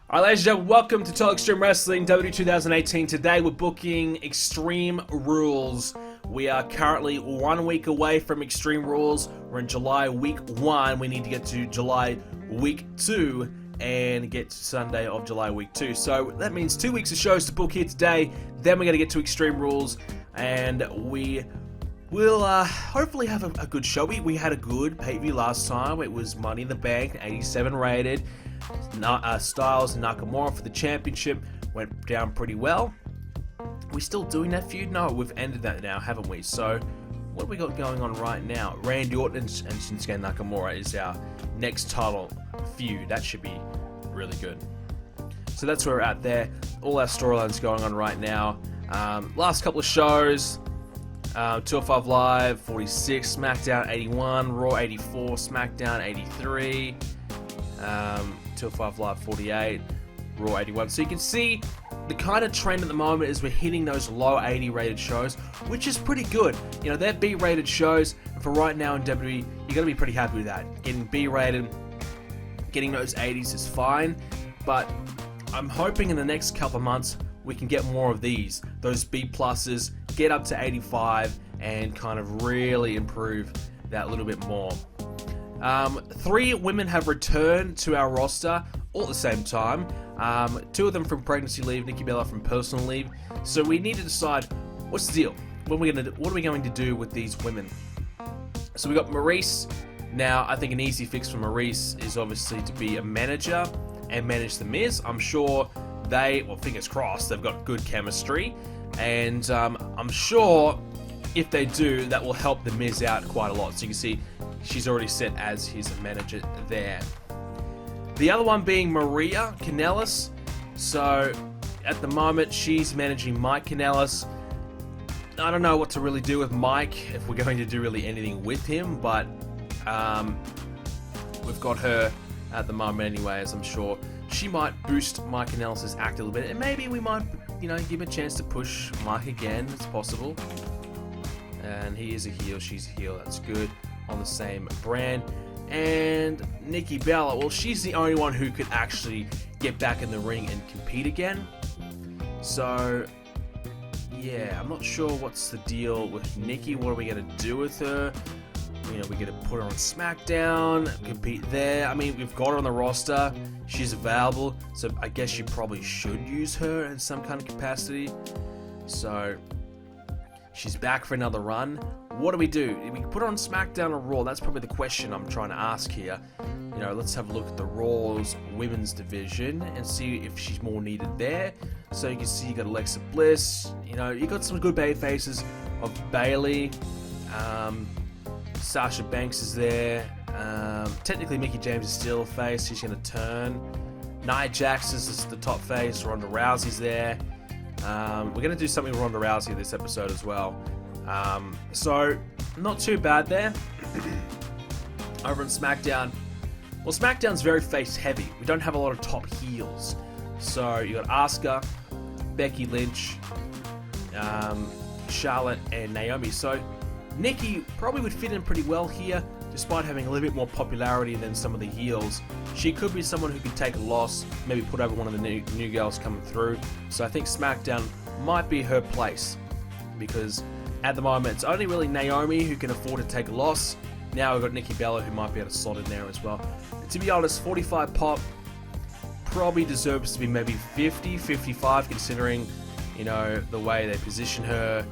Alright, ladies and gentlemen, welcome to Tell Extreme Wrestling WWE 2018. Today we're booking Extreme Rules. We are currently 1 week away from Extreme Rules. We're in July week 1. We need to get to July week 2 and get to Sunday of July week 2. So that means 2 weeks of shows to book here today. Then we're going to get to Extreme Rules and we will hopefully have a good show. We had a good pay-per-view last time. It was Money in the Bank, 87 rated. Styles and Nakamura for the championship went down pretty well. We still doing that feud? No, we've ended that now, haven't we? So, what have we got going on right now? Randy Orton and Shinsuke Nakamura is our next title feud. That should be really good. So that's where we're at there. All our storylines going on right now. Last couple of shows. 205 Live, 46, SmackDown 81, Raw 84, SmackDown 83. 205 Live 48, Raw 81. So you can see the kind of trend at the moment is we're hitting those low 80 rated shows, which is pretty good. You know, they're B rated shows, and for right now in WWE, you got to be pretty happy with that. Getting B rated, getting those 80s is fine, but I'm hoping in the next couple of months we can get more of these, those B pluses, get up to 85, and kind of really improve that a little bit more. 3 women have returned to our roster all at the same time. 2 of them from pregnancy leave, Nikki Bella from personal leave. So we need to decide what's the deal. What are we going to do with these women? So we got Maurice. Now I think an easy fix for Maurice is obviously to be a manager and manage the Miz. I'm sure fingers crossed, they've got good chemistry, and I'm sure if they do, that will help the Miz out quite a lot. So you can see she's already set as his manager there. The other one being Maria Kanellis. So at the moment she's managing Mike Kanellis. I don't know what to really do with Mike, if we're going to do really anything with him, but we've got her at the moment anyway, as I'm sure she might boost Mike Kanellis' act a little bit, and maybe we might, give him a chance to push Mike again. It's possible. And he is a heel, she's a heel, that's good. On the same brand. And Nikki Bella, well, she's the only one who could actually get back in the ring and compete again. So, yeah, I'm not sure what's the deal with Nikki. What are we going to do with her? We're going to put her on SmackDown, compete there. I mean, we've got her on the roster. She's available, so I guess you probably should use her in some kind of capacity. So, she's back for another run. What do? We can put her on SmackDown or Raw. That's probably the question I'm trying to ask here. Let's have a look at the Raw's women's division and see if she's more needed there. So you can see you got Alexa Bliss. You got some good baby faces of Bayley. Sasha Banks is there. Technically, Mickie James is still a face. She's going to turn. Nia Jax is the top face. Ronda Rousey's there. We're going to do something with Ronda Rousey this episode as well. So, not too bad there. Over on SmackDown. Well, SmackDown's very face heavy. We don't have a lot of top heels. So, you got Asuka, Becky Lynch, Charlotte, and Naomi. So, Nikki probably would fit in pretty well here, despite having a little bit more popularity than some of the heels. She could be someone who could take a loss, maybe put over one of the new girls coming through. So I think SmackDown might be her place, because at the moment it's only really Naomi who can afford to take a loss. Now we've got Nikki Bella who might be able to slot in there as well. To be honest, 45 pop probably deserves to be maybe 50, 55, considering the way they position her,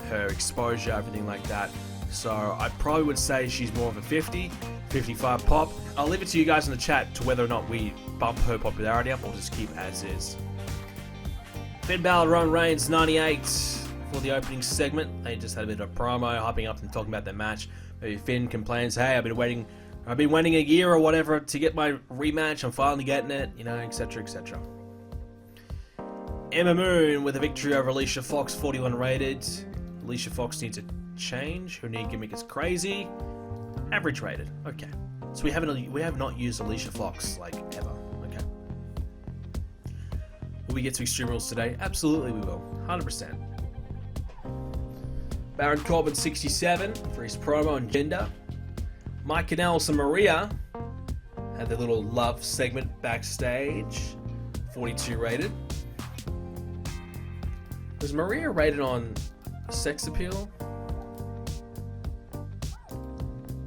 her exposure, everything like that. So I probably would say she's more of a 50, 55 pop. I'll leave it to you guys in the chat to whether or not we bump her popularity up or just keep as is. Finn Balor, Roman Reigns, 98 for the opening segment. They just had a bit of a promo, hyping up and talking about their match. Maybe Finn complains, hey, I've been waiting a year or whatever to get my rematch. I'm finally getting it, etc., etc. Emma Moon with a victory over Alicia Fox, 41 rated. Alicia Fox needs a change. Her knee gimmick is crazy. Average rated. Okay. So we have not used Alicia Fox ever. Okay. Will we get to Extreme Rules today? Absolutely we will. 100%. Baron Corbin 67 for his promo and gender. Mike Kanellis and Maria had their little love segment backstage. 42 rated. Was Maria rated on sex appeal?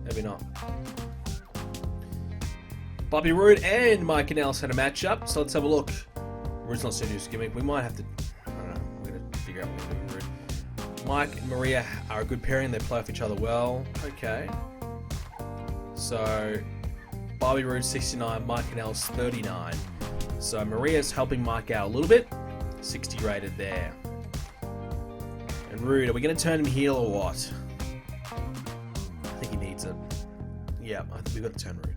Maybe not. Bobby Roode and Mike Kanellis had a matchup, so let's have a look. Roode's not serious gimmick. We might have to, I don't know, we're going to figure out what we're going to do with Roode. Mike and Maria are a good pairing. They play off each other well. Okay. So, Bobby Roode 69, Mike Kanellis 39. So Maria's helping Mike out a little bit. 60 rated there. And Roode, are we going to turn him heel or what? I think he needs it. Yeah, I think we've got to turn Roode.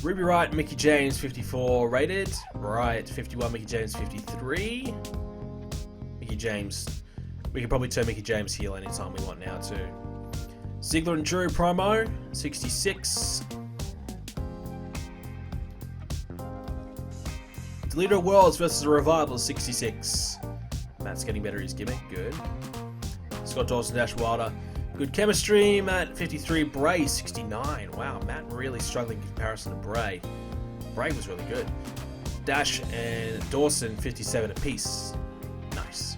Ruby Riott, Mickie James 54 rated. Riott 51, Mickie James 53. Mickie James. We could probably turn Mickie James heel anytime we want now too. Ziggler and Drew promo 66. Deleter of Worlds versus a Revival 66. Matt's getting better at his gimmick. Good. Scott Dawson, Dash Wilder. Good chemistry. Matt 53. Bray 69. Wow, Matt really struggling in comparison to Bray. Bray was really good. Dash and Dawson 57 apiece. Nice.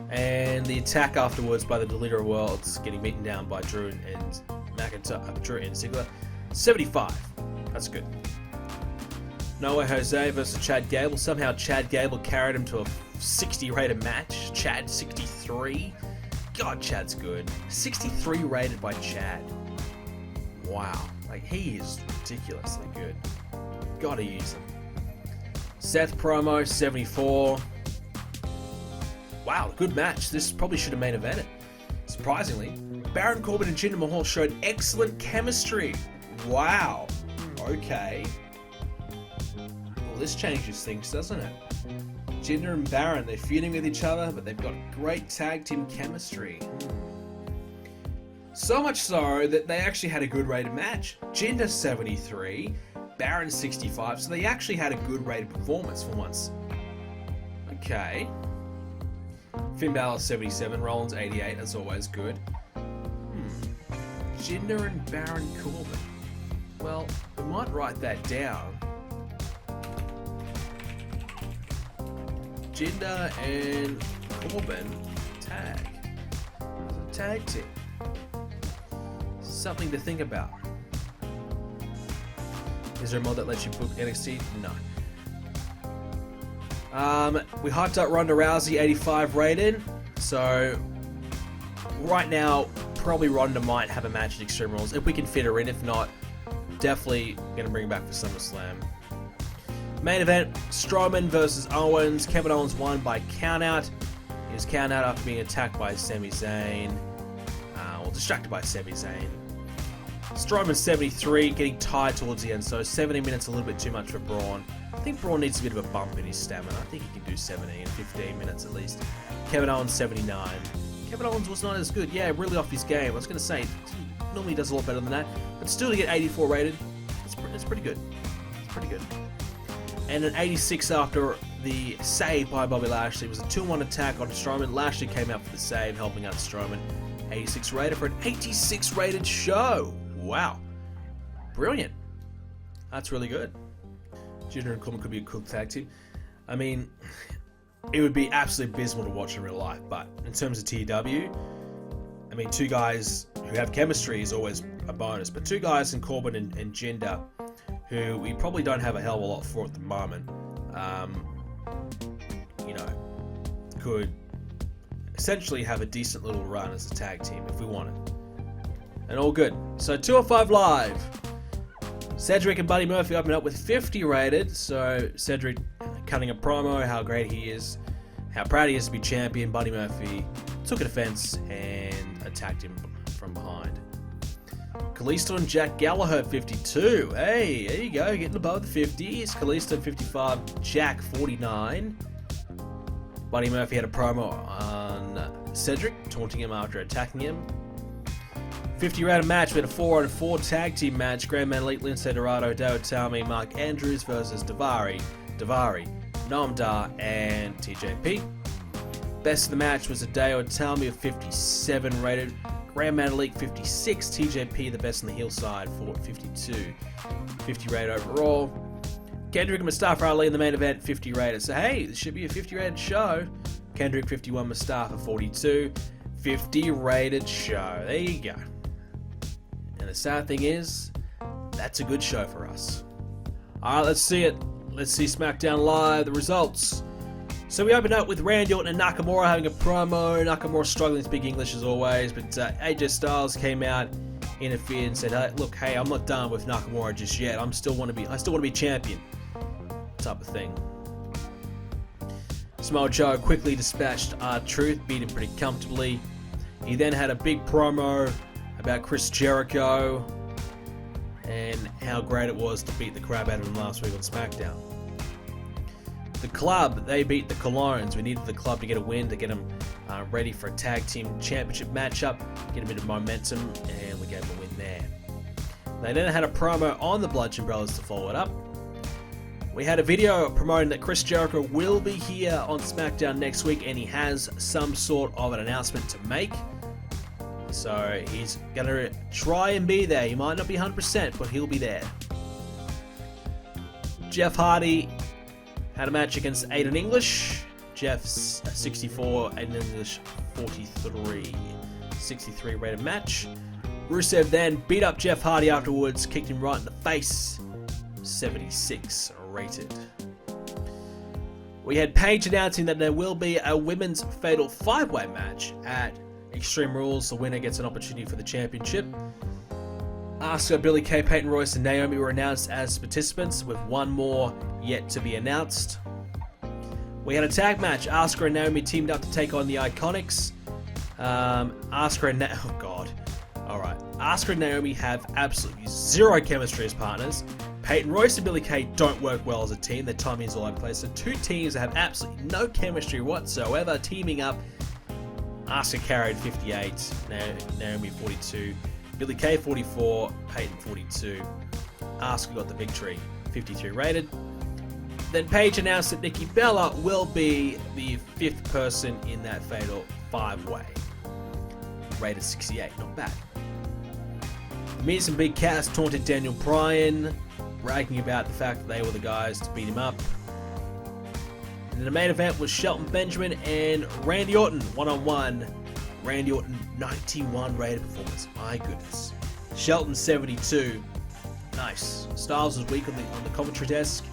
And the attack afterwards by the Deleter of Worlds getting beaten down by Drew and McIntyre, Drew and Ziggler. 75. That's good. Noah Jose versus Chad Gable. Somehow Chad Gable carried him to a 60 rated match. Chad 63. God, Chad's good. 63 rated by Chad. Wow. Like, he is ridiculously good. Gotta use him. Seth promo 74. Wow, good match. This probably should have main evented. Surprisingly, Baron Corbin and Jinder Mahal showed excellent chemistry. Wow. Okay. Well, this changes things, doesn't it? Jinder and Baron, they're feuding with each other, but they've got great tag team chemistry. So much so that they actually had a good rated match. Jinder 73, Baron 65, so they actually had a good rated performance for once. Okay. Finn Balor 77, Rollins 88, as always good. Jinder and Baron Corbin. Well, we might write that down. Jinder and Corbin tag. Tag team. Something to think about. Is there a mod that lets you book NXT? No. We hyped up Ronda Rousey 85 rated. So right now, probably Ronda might have a match at Extreme Rules if we can fit her in. If not, definitely gonna bring her back for SummerSlam. Main event: Strowman versus Owens. Kevin Owens won by countout. He was counted out after being attacked by Sami Zayn. Or distracted by Sami Zayn. Strowman 73, getting tired towards the end, so 70 minutes a little bit too much for Braun. I think Braun needs a bit of a bump in his stamina. I think he can do 17, 15 minutes at least. Kevin Owens 79. Kevin Owens was not as good. Yeah, really off his game. I was going to say, he normally does a lot better than that. But still to get 84 rated, it's pretty good. It's pretty good. And an 86 after the save by Bobby Lashley. It was a 2-1 attack on Strowman. Lashley came out for the save, helping out Strowman. 86 rated for an 86 rated show. Wow. Brilliant. That's really good. Jinder and Corbin could be a cool tag team. I mean, it would be absolutely abysmal to watch in real life, but in terms of TW, I mean, two guys who have chemistry is always a bonus, but two guys in Corbin and Jinder, who we probably don't have a hell of a lot for at the moment, you know, could essentially have a decent little run as a tag team if we wanted. And all good. So 205 Live. Cedric and Buddy Murphy opened up with 50 rated. So Cedric cutting a promo, how great he is, how proud he is to be champion. Buddy Murphy took an offense and attacked him from behind. Kalisto and Jack Gallagher 52. Hey, there you go, getting above the 50s. Kalisto 55, Jack 49. Buddy Murphy had a promo on Cedric, taunting him after attacking him. 50 rated match, we had a 4-on-4 tag team match. Grand Man Elite, Lince Dorado, David Talmy, Mark Andrews versus Daivari. Noam Dar, and TJP. Best of the match was Hideo Itami of 57 rated. Grand Metalik 56. TJP the best on the heel side for 52. 50 rated overall. Kendrick and Mustafa Ali in the main event 50 rated. So hey, this should be a 50 rated show. Kendrick 51, Mustafa 42. 50 rated show. There you go. And the sad thing is, that's a good show for us. Alright, let's see it. Let's see SmackDown Live, the results. So we opened up with Randy Orton and Nakamura having a promo. Nakamura struggling to speak English as always, but AJ Styles came out, interfered and said, hey, I'm not done with Nakamura just yet. I still want to be champion. Type of thing. Samoa Joe quickly dispatched R-Truth, beat him pretty comfortably. He then had a big promo about Chris Jericho and how great it was to beat the crap out of him last week on SmackDown. The club, they beat the Colognes. We needed the club to get a win, to get them ready for a tag team championship matchup, get a bit of momentum, and we gave them a win there. They then had a promo on the Bludgeon Brothers to follow it up. We had a video promoting that Chris Jericho will be here on SmackDown next week, and he has some sort of an announcement to make. So he's going to try and be there. He might not be 100%, but he'll be there. Jeff Hardy had a match against Aiden English. Jeff's 64, Aiden English 43. 63 rated match. Rusev then beat up Jeff Hardy afterwards, kicked him right in the face. 76 rated. We had Paige announcing that there will be a women's fatal 5-way match at Extreme Rules. The winner gets an opportunity for the championship. Asuka, Billie Kay, Peyton Royce, and Naomi were announced as participants, with one more yet to be announced. We had a tag match. Asuka and Naomi teamed up to take on the Iconics. Asuka and Naomi have absolutely zero chemistry as partners. Peyton Royce and Billie Kay don't work well as a team. Their timing is all over the place. So two teams that have absolutely no chemistry whatsoever teaming up. Asuka carried 58, Naomi 42, Billie Kay 44, Peyton 42. Asuka got the victory, 53 rated. Then Paige announced that Nikki Bella will be the 5th person in that fatal 5-way. Rated 68, not bad. Miz and Big Cass taunted Daniel Bryan, bragging about the fact that they were the guys to beat him up. And the main event was Shelton Benjamin and Randy Orton one-on-one. Randy Orton 91 rated performance. My goodness. Shelton 72. Nice. Styles was weak on the commentary desk.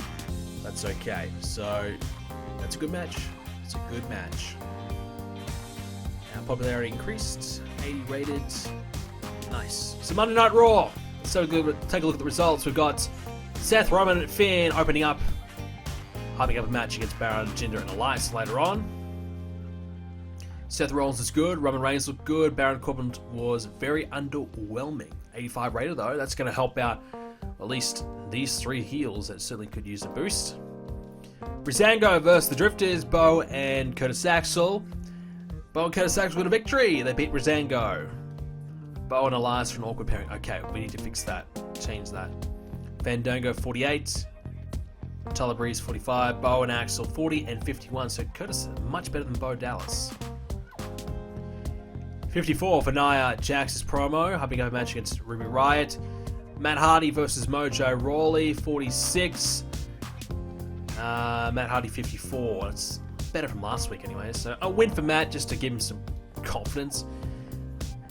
That's okay. So that's a good match. It's a good match. Our popularity increased. 80 rated. Nice. So Monday Night Raw. So good. Take a look at the results. We've got Seth Roman and Finn opening up, hyping up a match against Baron, Jinder, and Elias later on. Seth Rollins is good. Roman Reigns looked good. Baron Corbin was very underwhelming. 85 rated though. That's going to help out at least these 3 heels that certainly could use a boost. Breezango versus the Drifters, Bo and Curtis Axel. Bo and Curtis Axel got a victory. They beat Breezango. Bo and Elias for an awkward pairing. Okay, we need to fix that. Change that. Fandango 48. Tyler Breeze 45. Bo and Axel 40 and 51. So Curtis much better than Bo Dallas. 54 for Nia Jax's promo, hyping up a match against Ruby Riott. Matt Hardy versus Mojo Rawley 46. Matt Hardy 54. It's better from last week anyway. So a win for Matt just to give him some confidence.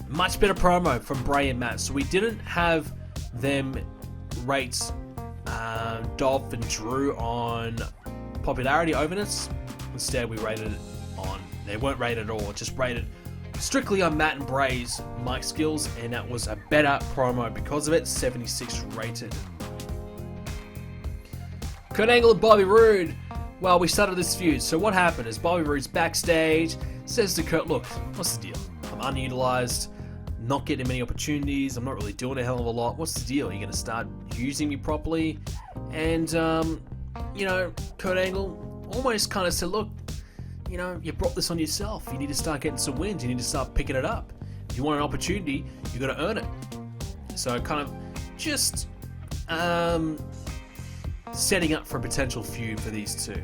Much better promo from Bray and Matt. So we didn't have them rate Dolph and Drew on popularity overness. Instead, we rated it on. They weren't rated at all. Just rated strictly on Matt and Bray's mic skills, and that was a better promo because of it. 76 rated. Kurt Angle and Bobby Roode. Well, we started this feud. So what happened is Bobby Roode's backstage, says to Kurt, "Look, what's the deal? I'm unutilized. Not getting many opportunities. I'm not really doing a hell of a lot. What's the deal? Are you going to start using me properly?" And, Kurt Angle almost kind of said, "Look, you brought this on yourself. You need to start getting some wins. You need to start picking it up. If you want an opportunity, you got to earn it." So kind of just setting up for a potential feud for these two.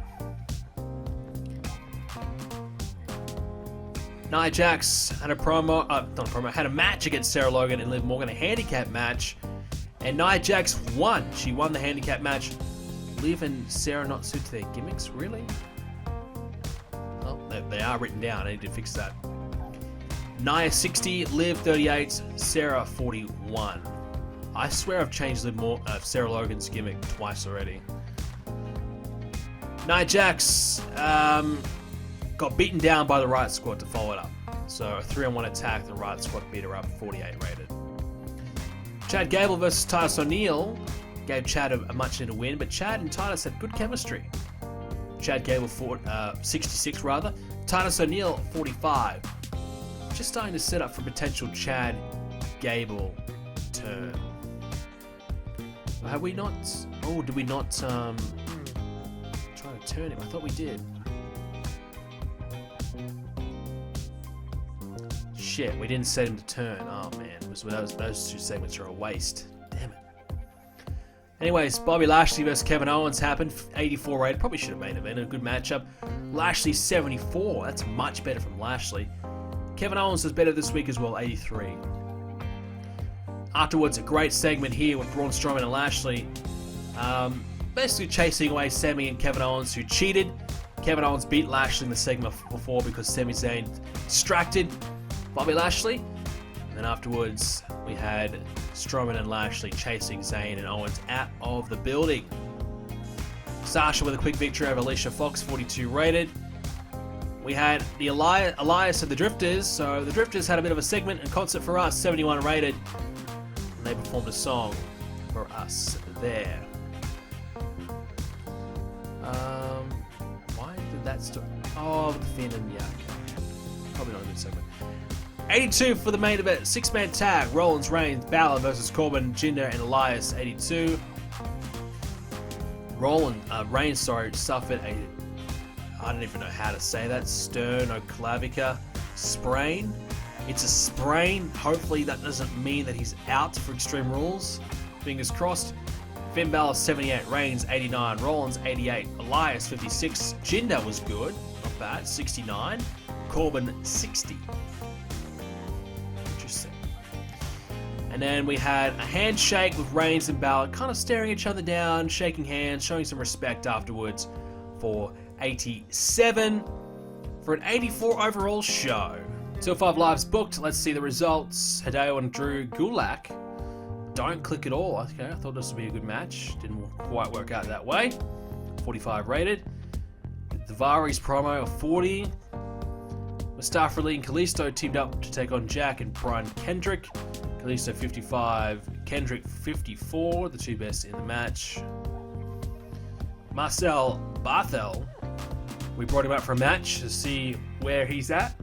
Nia Jax had a had a match against Sarah Logan and Liv Morgan, a handicap match, and Nia Jax won. She won the handicap match. Liv and Sarah not suited to their gimmicks, really? Oh, they are written down. I need to fix that. Nia 60, Liv 38, Sarah 41. I swear I've changed Sarah Logan's gimmick twice already. Nia Jax got beaten down by the Riot Squad to follow it up. So a 3-on-1 attack, the Riot Squad beat her up, 48 rated. Chad Gable versus Titus O'Neil gave Chad a much needed win, but Chad and Titus had good chemistry. Chad Gable 66 rather, Titus O'Neil 45. Just starting to set up for potential Chad Gable turn. Have we not? Oh, did we not try to turn him? I thought we did. Shit, we didn't set him to turn. Oh man, those two segments are a waste. Damn it. Anyways, Bobby Lashley versus Kevin Owens happened. 84 rated. Probably should have made event. A good matchup. Lashley 74. That's much better from Lashley. Kevin Owens was better this week as well. 83. Afterwards, a great segment here with Braun Strowman and Lashley. Basically chasing away Sami and Kevin Owens, who cheated. Kevin Owens beat Lashley in the segment before because Sami Zayn distracted Bobby Lashley. And then afterwards, we had Strowman and Lashley chasing Zayn and Owens out of the building. Sasha with a quick victory over Alicia Fox, 42 rated. We had the Elias and the Drifters. So the Drifters had a bit of a segment and concert for us, 71 rated. And they performed a song for us there. Why did that stop? Oh, the Finn and yeah, okay. Probably not a good segment. 82 for the main event, 6-man tag, Rollins, Reigns, Balor versus Corbin, Jinder, and Elias, 82. Reigns, suffered a, I don't even know how to say that, sternoclavicular sprain. It's a sprain. Hopefully that doesn't mean that he's out for Extreme Rules. Fingers crossed. Finn Balor, 78, Reigns, 89, Rollins, 88, Elias, 56, Jinder was good, not bad, 69, Corbin, 60. And then we had a handshake with Reigns and Balor, kind of staring each other down, shaking hands, showing some respect afterwards for 87 for an 84 overall show. 205 Live's booked. Let's see the results. Hideo and Drew Gulak. Don't click at all. Okay, I thought this would be a good match. Didn't quite work out that way. 45 rated. Daivari promo of 40. Mustafa Ali and Kalisto teamed up to take on Jack and Brian Kendrick. Kalisto 55, Kendrick 54, the two best in the match. Marcel Barthel, we brought him out for a match to see where he's at.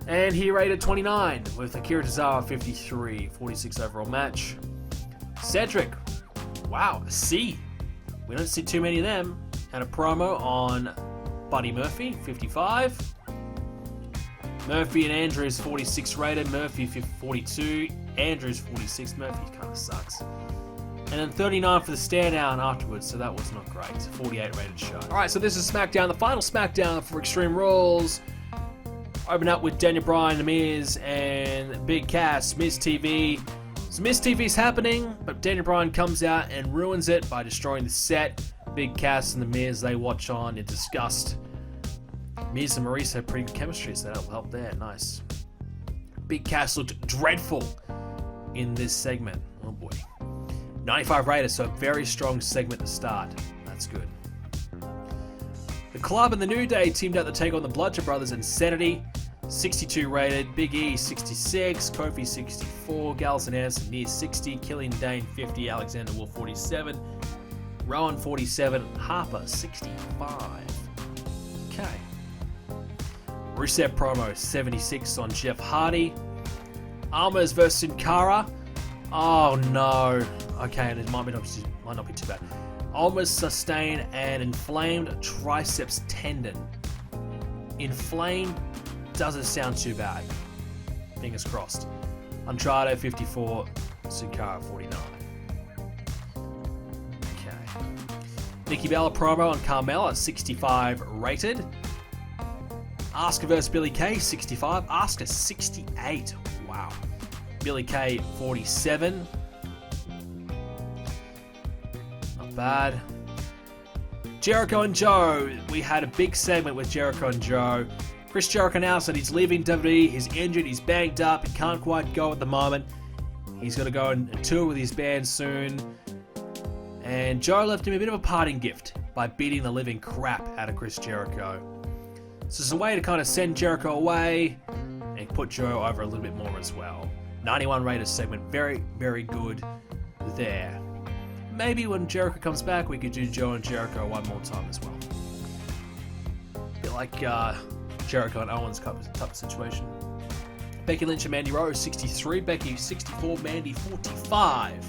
And he rated 29 with Akira Tozawa 53, 46 overall match. Cedric, wow, a C. We don't see too many of them. Had a promo on Buddy Murphy, 55. Murphy and Andrews 46 rated, Murphy 42, Andrews 46, Murphy kind of sucks. And then 39 for the stare down afterwards, so that was not great. 48 rated show. Alright, so this is SmackDown, the final SmackDown for Extreme Rules. Open up with Daniel Bryan, The Miz, and Big Cass, Miz TV. So Miz TV's happening, but Daniel Bryan comes out and ruins it by destroying the set. Big Cass and The Miz, they watch on in disgust. Miz and Maurice have pretty good chemistry, so that'll help there. Nice. Big Cass looked dreadful in this segment. Oh boy. 95 rated, so a very strong segment to start. That's good. The Club and the New Day teamed up to take on the Bludgeon Brothers and Sanity. 62 rated. Big E 66, Kofi 64, Gallows and Anderson near 60, Killian Dane 50, Alexander Wolf 47, Rowan 47, Harper 65. Okay. Rusev promo 76 on Jeff Hardy. Almas versus Sin Cara. Oh no. Okay, it might not be too bad. Almas sustained an inflamed triceps tendon. Inflamed doesn't sound too bad. Fingers crossed. Andrade 54, Sin Cara 49. Okay. Nikki Bella promo on Carmella 65 rated. Asuka versus Billie Kay, 65. Asuka, 68. Wow. Billie Kay, 47. Not bad. Jericho and Joe. We had a big segment with Jericho and Joe. Chris Jericho announced that he's leaving WWE. He's injured. He's banged up. He can't quite go at the moment. He's going to go and tour with his band soon. And Joe left him a bit of a parting gift by beating the living crap out of Chris Jericho. So it's a way to kind of send Jericho away and put Joe over a little bit more as well. 91 rated segment. Very, very good there. Maybe when Jericho comes back, we could do Joe and Jericho one more time as well. A bit like Jericho and Owens type of situation. Becky Lynch and Mandy Rose, 63. Becky, 64. Mandy, 45.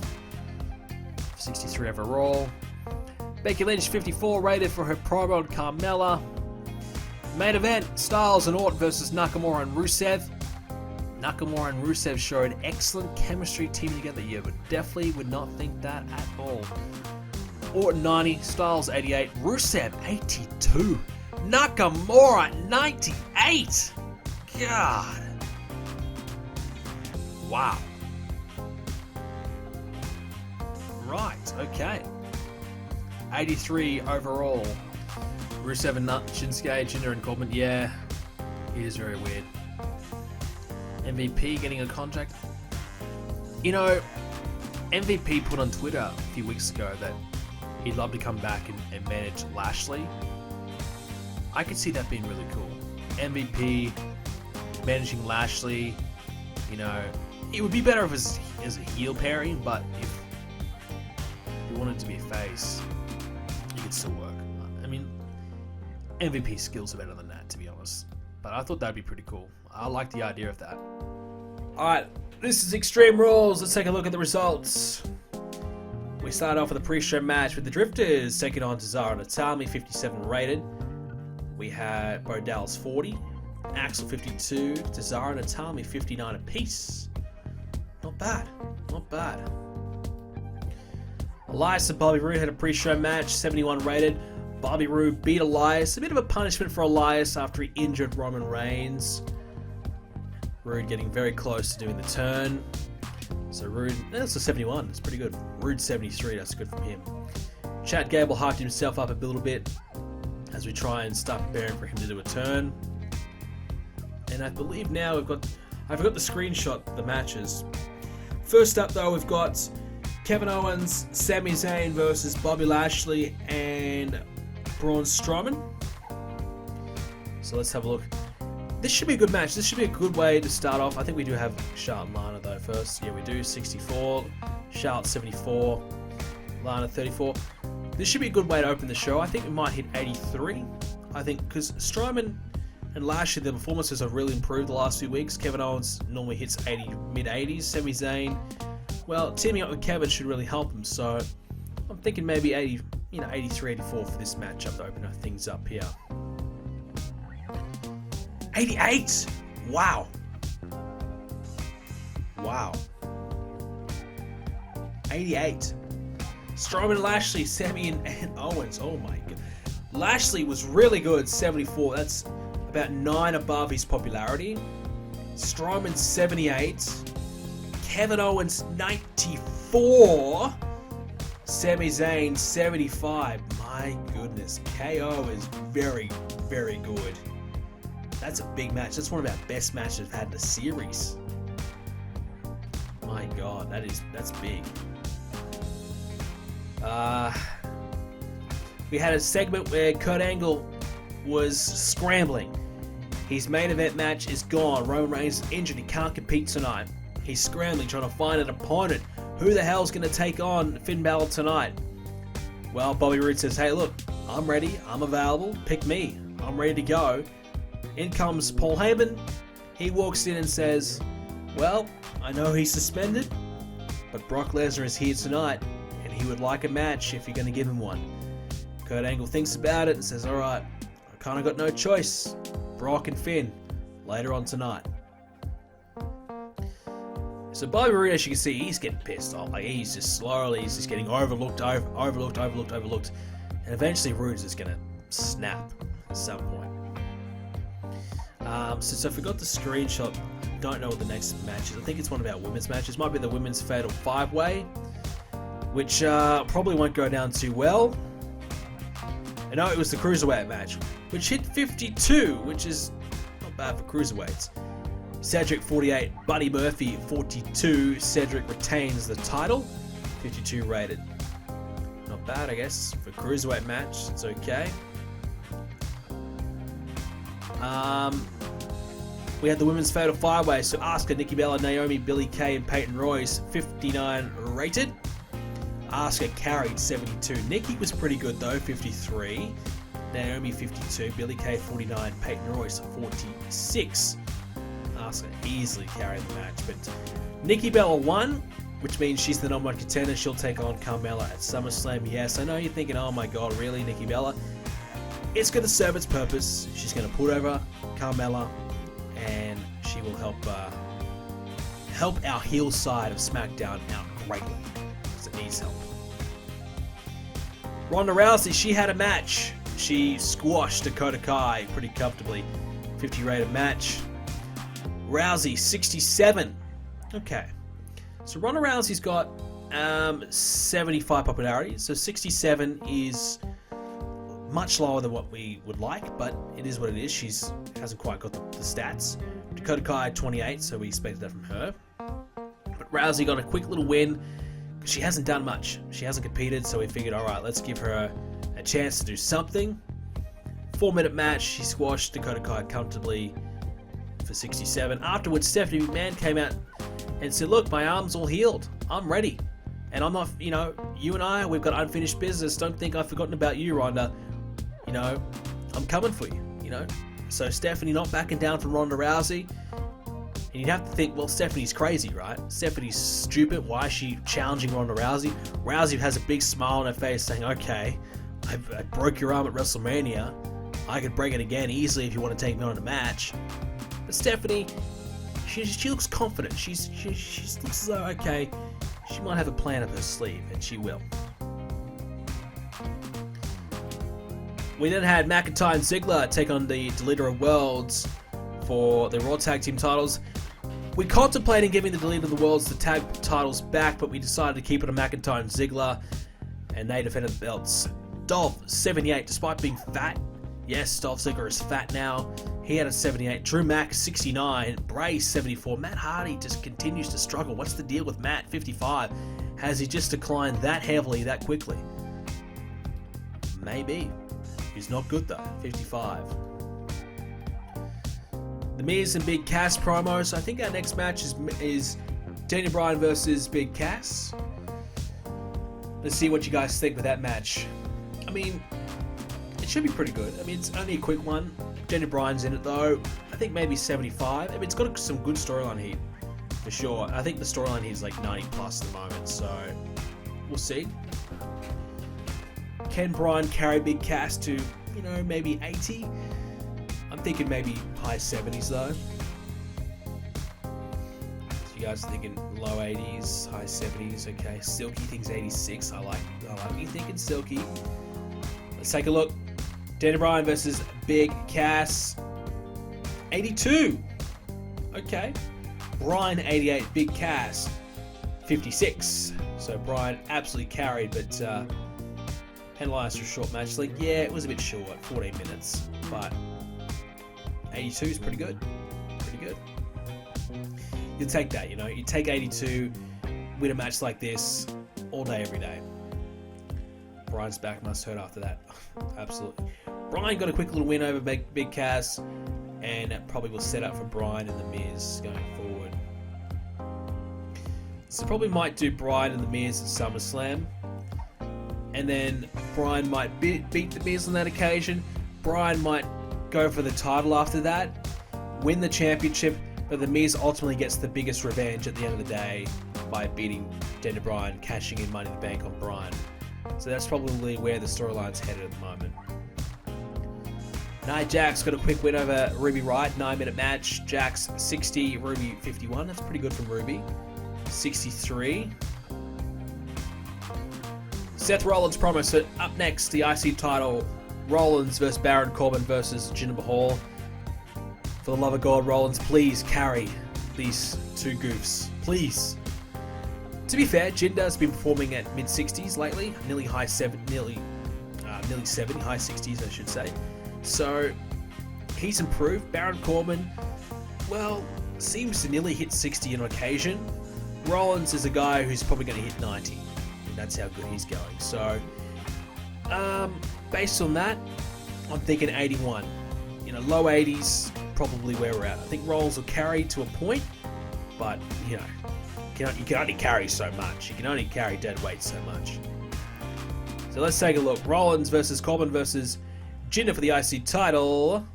63 overall. Becky Lynch, 54, rated for her promo on Carmella. Main event, Styles and Orton versus Nakamura and Rusev. Nakamura and Rusev showed excellent chemistry teaming together. You definitely would not think that at all. Orton 90, Styles 88, Rusev 82, Nakamura 98. God. Wow. Right, okay. 83 overall. Rusev and Shinsuke, Jinder and Corbin. Yeah, it is very weird. MVP getting a contract. You know, MVP put on Twitter a few weeks ago that he'd love to come back and manage Lashley. I could see that being really cool. MVP managing Lashley. You know, it would be better if it was as a heel pairing, but if you wanted to be a face, it could still work. I mean, MVP skills are better than that, to be honest. But I thought that'd be pretty cool. I like the idea of that. Alright, this is Extreme Rules. Let's take a look at the results. We start off with a pre-show match with the Drifters taking on Cesaro and Natalya, 57 rated. We had Bo Dallas 40, Axel 52, Cesaro and Natalya 59 apiece. Not bad, not bad. Elias and Bobby Roode had a pre-show match, 71 rated. Bobby Roode beat Elias. A bit of a punishment for Elias after he injured Roman Reigns. Roode getting very close to doing the turn. So Roode, that's a 71. That's pretty good. Roode 73. That's good from him. Chad Gable hyped himself up a little bit as we try and start preparing for him to do a turn. And I believe now we've got... I forgot the screenshot the matches. First up though, we've got Kevin Owens, Sami Zayn versus Bobby Lashley and Braun Strowman. So let's have a look. This should be a good match. This should be a good way to start off. I think we do have Charlotte and Lana though first. Yeah, we do. 64. Charlotte 74. Lana 34. This should be a good way to open the show. I think we might hit 83. I think because Strowman and Lashley, their performances have really improved the last few weeks. Kevin Owens normally hits 80, mid-80s. Sami Zayn, well, teaming up with Kevin should really help him. So I'm thinking maybe 80, 83, 84 for this matchup to open things up here. 88! Wow. Wow. 88. Strowman and Lashley, Sami and Owens. Oh my god. Lashley was really good, 74. That's about 9 above his popularity. Strowman 78. Kevin Owens 94. Sami Zayn 75. My goodness. KO is very, very good. That's a big match. That's one of our best matches we've had in the series. My god, that's big. We had a segment where Kurt Angle was scrambling. His main event match is gone. Roman Reigns is injured. He can't compete tonight. He's scrambling, trying to find an opponent. Who the hell's going to take on Finn Balor tonight? Well, Bobby Roode says, hey, look, I'm ready. I'm available. Pick me. I'm ready to go. In comes Paul Heyman. He walks in and says, well, I know he's suspended, but Brock Lesnar is here tonight, and he would like a match if you're going to give him one. Kurt Angle thinks about it and says, alright, I kind of got no choice. Brock and Finn, later on tonight. So Bobby Roode, as you can see, he's getting pissed off. Like, he's just getting overlooked. And eventually Roode's just going to snap at some point. Since I forgot the screenshot, I don't know what the next match is. I think it's one of our women's matches. Might be the women's fatal 5-way, which probably won't go down too well. And no, it was the cruiserweight match, which hit 52, which is not bad for cruiserweights. Cedric 48, Buddy Murphy 42. Cedric retains the title, 52 rated. Not bad, I guess, for cruiserweight match. It's okay. We had the women's fatal 5-way, so Asuka, Nikki Bella, Naomi, Billie Kay, and Peyton Royce, 59 rated. Asuka carried 72. Nikki was pretty good though, 53. Naomi 52, Billie Kay 49, Peyton Royce 46. Asuka easily carried the match, but Nikki Bella won, which means she's the number 1 contender. She'll take on Carmella at SummerSlam. Yes, I know you're thinking, oh my god, really, Nikki Bella? It's going to serve its purpose. She's going to put over Carmella, and she will help our heel side of SmackDown out greatly, because it needs help. Ronda Rousey, she had a match. She squashed Dakota Kai pretty comfortably. 50 rated match. Rousey, 67. Okay. So Ronda Rousey's got 75 popularity. So 67 is much lower than what we would like, but it is what it is. She hasn't quite got the stats. Dakota Kai 28, so we expected that from her. But Rousey got a quick little win. She hasn't done much. She hasn't competed, so we figured, alright, let's give her a chance to do something. 4-minute match. She squashed Dakota Kai comfortably for 67. Afterwards, Stephanie McMahon came out and said, look, my arm's all healed. I'm ready. And I'm not, you and I, we've got unfinished business. Don't think I've forgotten about you, Ronda. I'm coming for you, So Stephanie not backing down from Ronda Rousey. And you'd have to think, well, Stephanie's crazy, right? Stephanie's stupid. Why is she challenging Ronda Rousey? Rousey has a big smile on her face saying, okay, I broke your arm at WrestleMania. I could break it again easily if you want to take me on a match. But Stephanie, she looks confident. She looks as though, okay, she might have a plan up her sleeve, and she will. We then had McIntyre and Ziggler take on the Deleter of Worlds for the Raw Tag Team titles. We contemplated giving the Deleter of the Worlds the tag titles back, but we decided to keep it on McIntyre and Ziggler, and they defended the belts. Dolph, 78, despite being fat. Yes, Dolph Ziggler is fat now. He had a 78. Drew Mack, 69. Bray, 74. Matt Hardy just continues to struggle. What's the deal with Matt, 55? Has he just declined that heavily, that quickly? Maybe. He's not good though, 55. The Miz and Big Cass promos. I think our next match is Daniel Bryan versus Big Cass. Let's see what you guys think of that match. I mean, it should be pretty good. I mean, it's only a quick one. Daniel Bryan's in it though. I think maybe 75. I mean, it's got some good storyline heat, for sure. I think the storyline here is like 90 plus at the moment, so we'll see. Can Bryan carry Big Cass to, maybe 80? I'm thinking maybe high 70s though. So you guys are thinking low 80s, high 70s, okay. Silky thinks 86. I like you thinking Silky. Let's take a look. Daniel Bryan versus Big Cass. 82. Okay. Bryan 88, Big Cass 56. So Bryan absolutely carried, but penalised for a short match. Like, yeah, it was a bit short, 14 minutes, but 82 is pretty good. Pretty good. You take that, you take 82, win a match like this all day, every day. Bryan's back must hurt after that. Absolutely. Bryan got a quick little win over Big Cass, and that probably will set up for Bryan and The Miz going forward. So probably might do Bryan and The Miz at SummerSlam. And then Bryan might beat The Miz on that occasion. Bryan might go for the title after that, win the championship, but The Miz ultimately gets the biggest revenge at the end of the day by beating Daniel Bryan, cashing in Money in the Bank on Bryan. So that's probably where the storyline's headed at the moment. Nia Jax got a quick win over Ruby Riott, 9-minute match. Jax 60, Ruby 51. That's pretty good from Ruby. 63. Seth Rollins promo. So up next, the IC title, Rollins versus Baron Corbin versus Jinder Mahal. For the love of God, Rollins, please carry these two goofs. Please. To be fair, Jinder's been performing at mid-60s lately. Nearly 70, high 60s I should say. So, he's improved. Baron Corbin, well, seems to nearly hit 60 on occasion. Rollins is a guy who's probably going to hit 90. And that's how good he's going. So, based on that, I'm thinking 81. You know, low 80s, probably where we're at. I think Rollins will carry to a point, but, you know, you can only carry so much. You can only carry dead weight so much. So let's take a look. Rollins versus Corbin versus Jinder for the IC title.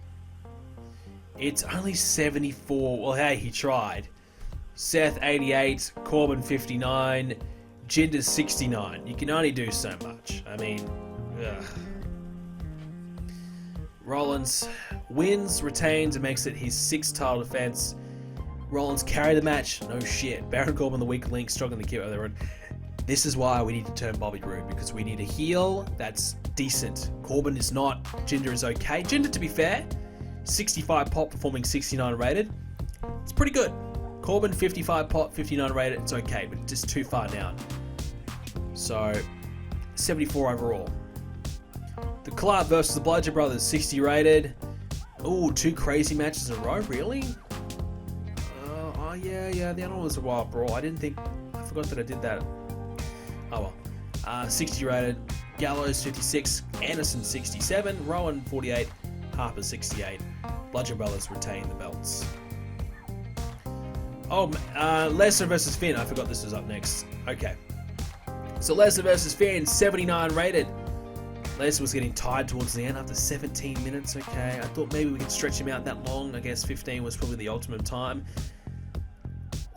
It's only 74. Well, hey, he tried. Seth 88, Corbin 59, Jinder 69. You can only do so much. I mean, ugh. Rollins wins, retains, and makes it his 6th title defense. Rollins carried the match. No shit. Baron Corbin, the weak link, struggling to keep everyone. This is why we need to turn Bobby Roode, because we need a heel that's decent. Corbin is not. Jinder is okay. Jinder, to be fair, 65 pop, performing 69 rated. It's pretty good. Corbin, 55 pop, 59 rated. It's okay, but just too far down. So, 74 overall. The Club versus the Bludgeon Brothers, 60 rated. Ooh, 2 crazy matches in a row, really? Yeah, the other one was a wild brawl. I forgot that I did that. Oh well. 60 rated. Gallows 56, Anderson 67, Rowan 48, Harper 68. Bludgeon Brothers retain the belts. Oh, Lesnar versus Finn. I forgot this was up next. Okay. So Lesnar versus Finn, 79 rated. Lesnar was getting tired towards the end after 17 minutes. Okay, I thought maybe we could stretch him out that long. I guess 15 was probably the ultimate time.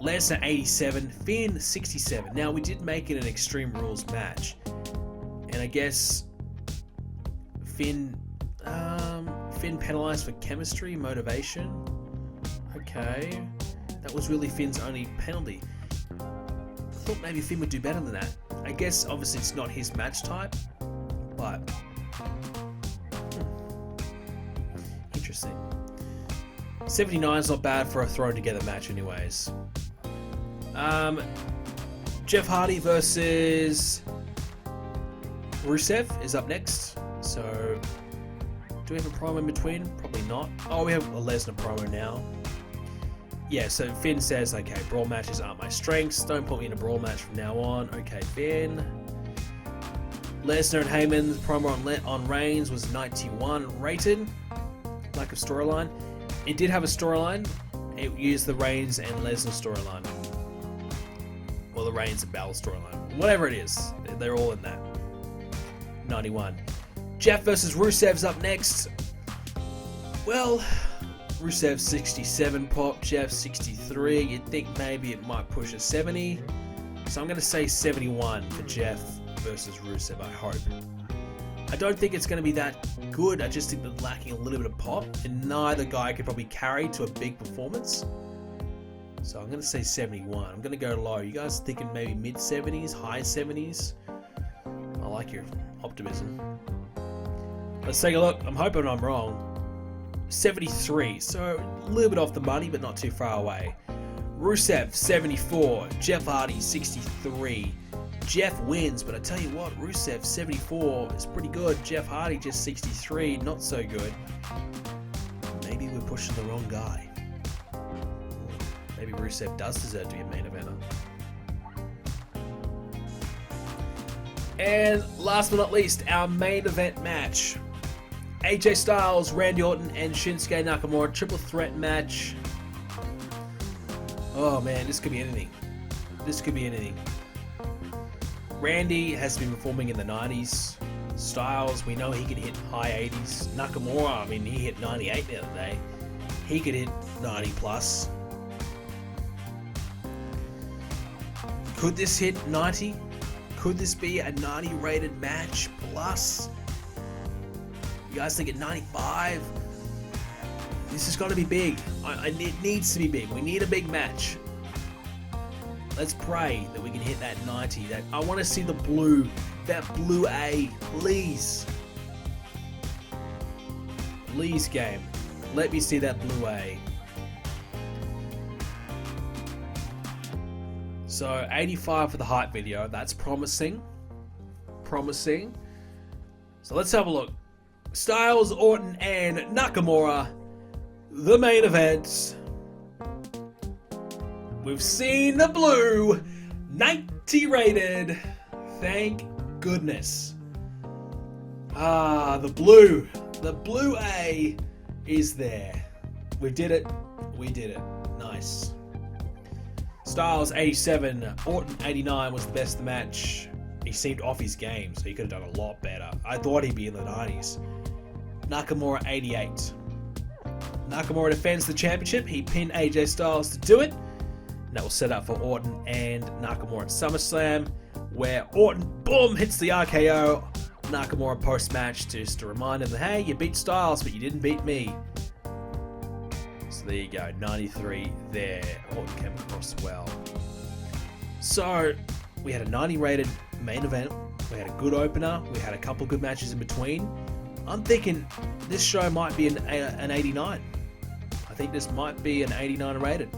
Lesnar 87, Finn 67. Now we did make it an Extreme Rules match, and I guess Finn penalized for chemistry, motivation. Okay, that was really Finn's only penalty. I thought maybe Finn would do better than that. I guess obviously it's not his match type, but interesting. 79 is not bad for a thrown together match, anyways. Jeff Hardy versus Rusev is up next. So, do we have a promo in between? Probably not. Oh, we have a Lesnar promo now. Yeah, so Finn says, okay, brawl matches aren't my strengths. Don't put me in a brawl match from now on. Okay, Finn. Lesnar and Heyman's promo on Reigns was 91 rated. Lack of storyline. It did have a storyline. It used the Reigns and Lesnar storyline. Or the Reigns and Balor storyline. Whatever it is. They're all in that. 91. Jeff versus Rusev's up next. Well, Rusev 67 pop, Jeff 63. You'd think maybe it might push a 70. So I'm going to say 71 for Jeff versus Rusev, I hope. I don't think it's going to be that good. I just think they're lacking a little bit of pop, and neither guy could probably carry to a big performance. So I'm going to say 71. I'm going to go low. You guys thinking maybe mid-70s, high 70s? I like your optimism. Let's take a look. I'm hoping I'm wrong. 73. So a little bit off the money, but not too far away. Rusev, 74. Jeff Hardy, 63. Jeff wins, but I tell you what, Rusev 74 is pretty good. Jeff Hardy just 63, not so good. Maybe we're pushing the wrong guy. Maybe Rusev does deserve to be a main eventer. And last but not least, our main event match. AJ Styles, Randy Orton, and Shinsuke Nakamura triple threat match. Oh man, this could be anything. This could be anything. Randy has been performing in the 90s. Styles, we know he can hit high 80s. Nakamura, I mean, he hit 98 the other day. He could hit 90 plus. Could this hit 90? Could this be a 90 rated match plus? You guys think at 95? This has got to be big. It needs to be big. We need a big match. Let's pray that we can hit that 90. I want to see that blue A, please. Please, game. Let me see that blue A. So 85 for the hype video. That's promising. Promising. So let's have a look. Styles, Orton, and Nakamura. The main event. We've seen the blue 90 rated. Thank goodness. The blue. The blue A is there. We did it. We did it. Nice. Styles 87, Orton 89 was the best of the match. He seemed off his game, so he could have done a lot better. I thought he'd be in the 90s. Nakamura 88. Nakamura defends the championship. He pinned AJ Styles to do it. And that will set up for Orton and Nakamura at SummerSlam, where Orton, boom, hits the RKO. Nakamura post-match just to remind him that, hey, you beat Styles, but you didn't beat me. So there you go, 93 there. Orton came across well. So we had a 90 rated main event. We had a good opener. We had a couple good matches in between. I'm thinking this show might be an 89. I think this might be an 89 rated.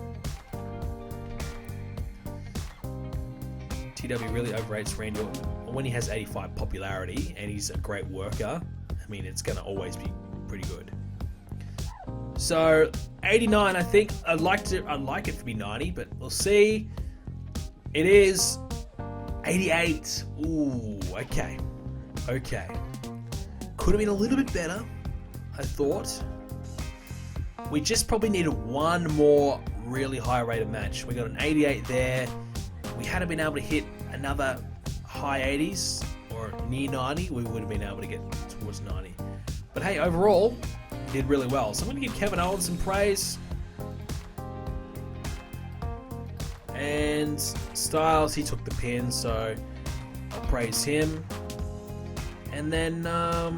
TW really overrates Randy Orton. When he has 85 popularity and he's a great worker, I mean, it's going to always be pretty good. So 89, I think I'd like it to be 90, but we'll see. It is 88. Ooh, okay. Okay. Could have been a little bit better, I thought. We just probably needed one more really high rated match. We got an 88 there. We hadn't been able to hit another high 80s or near 90, we would have been able to get towards 90. But hey, overall, we did really well. So I'm going to give Kevin Owens some praise. And Styles, he took the pin, so I'll praise him. And then, I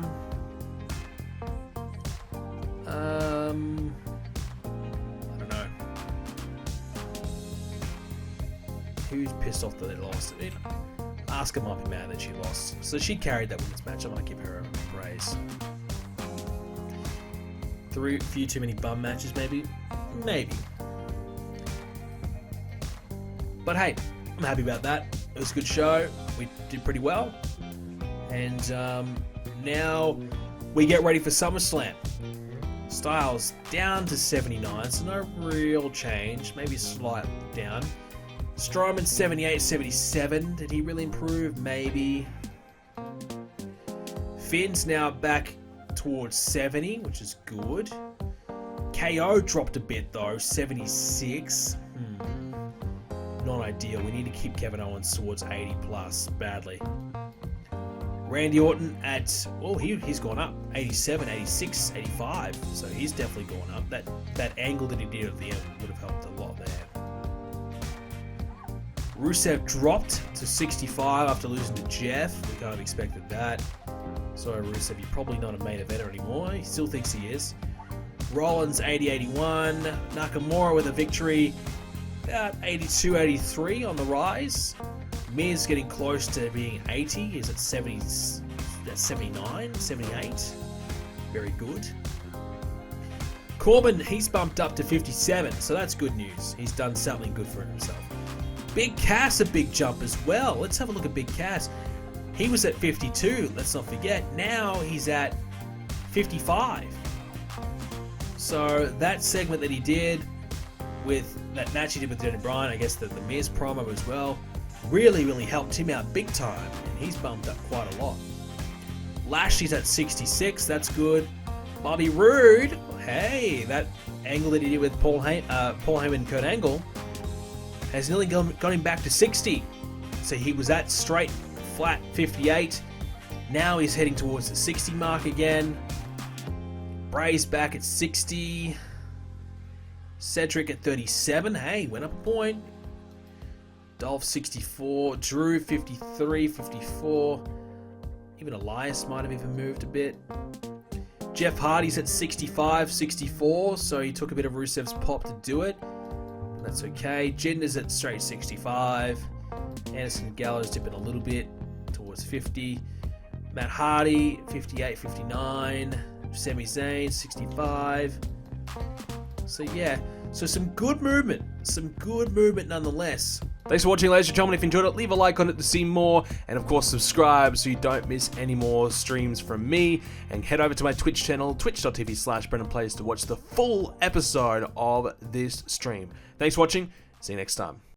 don't know. Who's pissed off that they lost? I mean, Asuka might be mad that she lost. So she carried that women's match. I might give her a praise. A few too many bum matches, maybe? Maybe. But hey, I'm happy about that. It was a good show. We did pretty well. And now we get ready for SummerSlam. Styles down to 79, so no real change. Maybe a slight down. Strowman 78, 77. Did he really improve? Maybe. Finn's now back towards 70, which is good. KO dropped a bit though, 76. Not ideal. We need to keep Kevin Owens towards 80 plus badly. Randy Orton at, oh, he's gone up. 87, 86, 85. So he's definitely gone up. That angle that he did at the end would have helped a lot there. Rusev dropped to 65 after losing to Jeff. We kind of expected that. Sorry, Rusev, you're probably not a main eventer anymore. He still thinks he is. Rollins 80-81. Nakamura with a victory. About 82-83 on the rise. Miz getting close to being 80. He's at 70, 79, 78. Very good. Corbin, he's bumped up to 57, so that's good news. He's done something good for himself. Big Cass, a big jump as well. Let's have a look at Big Cass. He was at 52, let's not forget. Now he's at 55. So that segment that he did with that match he did with Daniel Bryan, I guess the Miz promo as well, really, really helped him out big time. And he's bumped up quite a lot. Lashley's at 66, that's good. Bobby Roode, hey, that angle that he did with Paul Heyman and Kurt Angle has nearly got him back to 60. So he was at straight, flat 58. Now he's heading towards the 60 mark again. Bray's back at 60. Cedric at 37. Hey, went up a point. Dolph 64. Drew 53, 54. Even Elias might have even moved a bit. Jeff Hardy's at 65, 64. So he took a bit of Rusev's pop to do it. That's okay. Jinder's at straight 65. Anderson Gallows dipping a little bit towards 50. Matt Hardy, 58, 59. Sami Zayn, 65. So yeah, So some good movement nonetheless. Thanks for watching, ladies and gentlemen. If you enjoyed it, leave a like on it to see more, and of course subscribe so you don't miss any more streams from me, and head over to my Twitch channel, twitch.tv/BrendenPlayz, to watch the full episode of this stream. Thanks for watching, see you next time.